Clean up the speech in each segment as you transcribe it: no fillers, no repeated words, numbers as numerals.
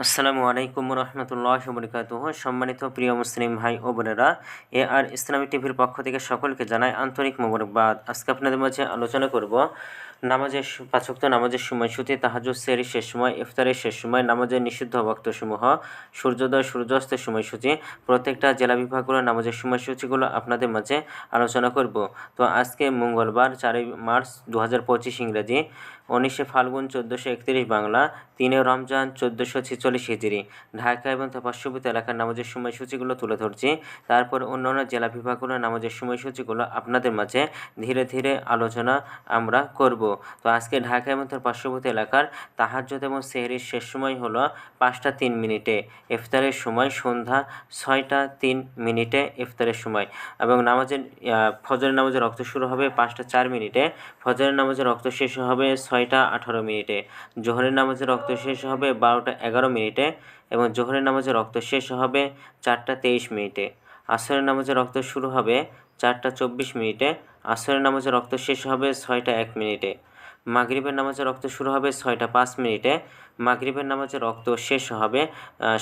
আসসালামু আলাইকুম রহমতুল্লাহ বরকাতুহ। সম্মানিত প্রিয় মুসলিম ভাই ও বোনেরা, আর ইসলামী টিভির পক্ষ থেকে সকলকে জানাই আন্তরিক মোবারকবাদ। আজকে আপনাদের মাঝে আলোচনা করব নামাজের পাঁচ ওয়াক্ত নামাজের সময়সূচি, তাহাজ্জুদ সেহরির শেষ সময়, ইফতারের শেষ সময়, নামাজের নিষিদ্ধ ওয়াক্তসমূহ, সূর্যোদয় সূর্যাস্তের সময়সূচি, প্রত্যেকটা জেলা বিভাগগুলোর নামাজের সময়সূচিগুলো আপনাদের মাঝে আলোচনা করব। তো আজকে মঙ্গলবার 4 মার্চ 2025 ইংরেজি, 19 ফাল্গুন 1431 বাংলা, 3 রমজান 1446 হিজরি। ঢাকা এবং তার পার্শ্ববর্তী এলাকার নামাজের সময়সূচিগুলো তুলে ধরছি। তারপর অন্যান্য জেলা বিভাগগুলোর নামাজের সময়সূচিগুলো আপনাদের মাঝে ধীরে ধীরে আলোচনা আমরা করব। তো আজকে ঢাকা এবং তার পার্শ্ববর্তী এলাকার তাহাজ্জুদ এবং সেহরির শেষ সময় হলো 5টা 3 মিনিটে, ইফতারের সময় সন্ধ্যা 6টা 3 মিনিটে ইফতারের সময়, এবং ফজরের নামাজের রক্ত শুরু হবে 5টা 4 মিনিটে, ফজরের নামাজের রক্ত শেষ হবে 6টা 18 মিনিটে, জোহরের নামাজের রক্ত শেষ হবে 12টা 11 মিনিটে, এবং জোহরের নামাজের রক্ত শেষ হবে 4টা 23 মিনিটে। আসরের নামাজের রক্ত শুরু হবে 4টা 24 মিনিটে, আসরের নামাজের রক্ত শেষ হবে 6টা 1 মিনিটে। মাগরিবের নামাজের রক্ত শুরু হবে 6টা 5 মিনিটে, মাগরিবের নামাজের রক্ত শেষ হবে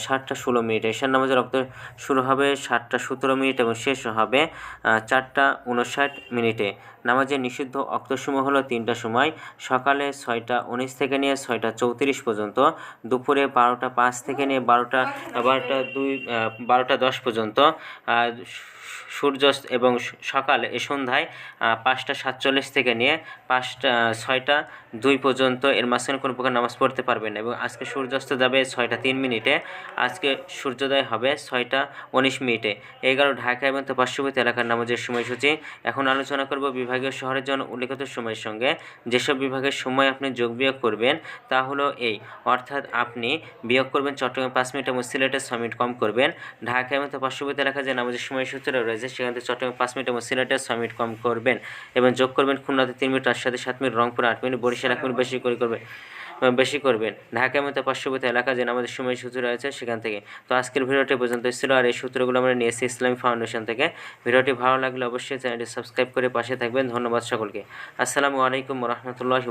7টা 16 মিনিটে। এশার নামাজের রক্ত শুরু হবে 7টা 17 মিনিট এবং শেষ হবে 4টা 59 মিনিটে। নামাজের নিষিদ্ধ অক্তসমূহ হলো 3টা সময়: সকালে 6টা 19 থেকে নিয়ে 6টা 34 পর্যন্ত, দুপুরে 12টা 5 থেকে নিয়ে 12টা 10 পর্যন্ত, সূর্যাস্ত এবং সকালে সন্ধ্যায় 5টা 47 থেকে নিয়ে 6টা 2 পর্যন্ত। এর মাঝখানে কোনো প্রকার নামাজ পড়তে পারবেন না। এবং আজকে সূর্যাস্ত যাবে 6টা 3 মিনিটে, আজকে সূর্যোদয় হবে 6টা 19 মিনিটে। এই গেল ঢাকা এবং তার পার্শ্ববর্তী এলাকার নামাজের সময়সূচি। এখন আলোচনা করব বিভাগীয় শহরের জন্য উল্লেখিত সময়ের সঙ্গে যেসব বিভাগের সময় আপনি যোগ বিয়োগ করবেন তা হলো এই, অর্থাৎ আপনি বিয়োগ করবেন চট্টগ্রামে 5 মিনিট এবং সিলেটে 6 মিনিট কম করবেন। ঢাকা এবং তার পার্শ্ববর্তী এলাকায় যে নামাজের সময়সূচিটা রয়েছে সেখান থেকে চট্টগ্রামে 5 মিনিট এবং সিলেটে 6 মিনিট কম করবেন, এবং যোগ করবেন খুলনাতে 3 মিনিট, রাজশাহীতে 7 মিনিট, রংপুরে 8 মিনিট, বরিশাল 1 মিনিট বেশি করবেন ঢাকা এবং তার পার্শ্ববর্তী এলাকা যে আমাদের সময়সূচি রয়েছে সেখান থেকে। তো আজকের ভিডিওটি পর্যন্ত ছিল, আর এই সূত্রগুলো আমরা নিয়েছি ইসলামী ফাউন্ডেশন থেকে। ভিডিওটি ভালো লাগলে অবশ্যই চ্যানেলটি সাবস্ক্রাইব করে পাশে থাকবেন। ধন্যবাদ সকলকে। আসসালামু আলাইকুম রহমতুল্লাহ।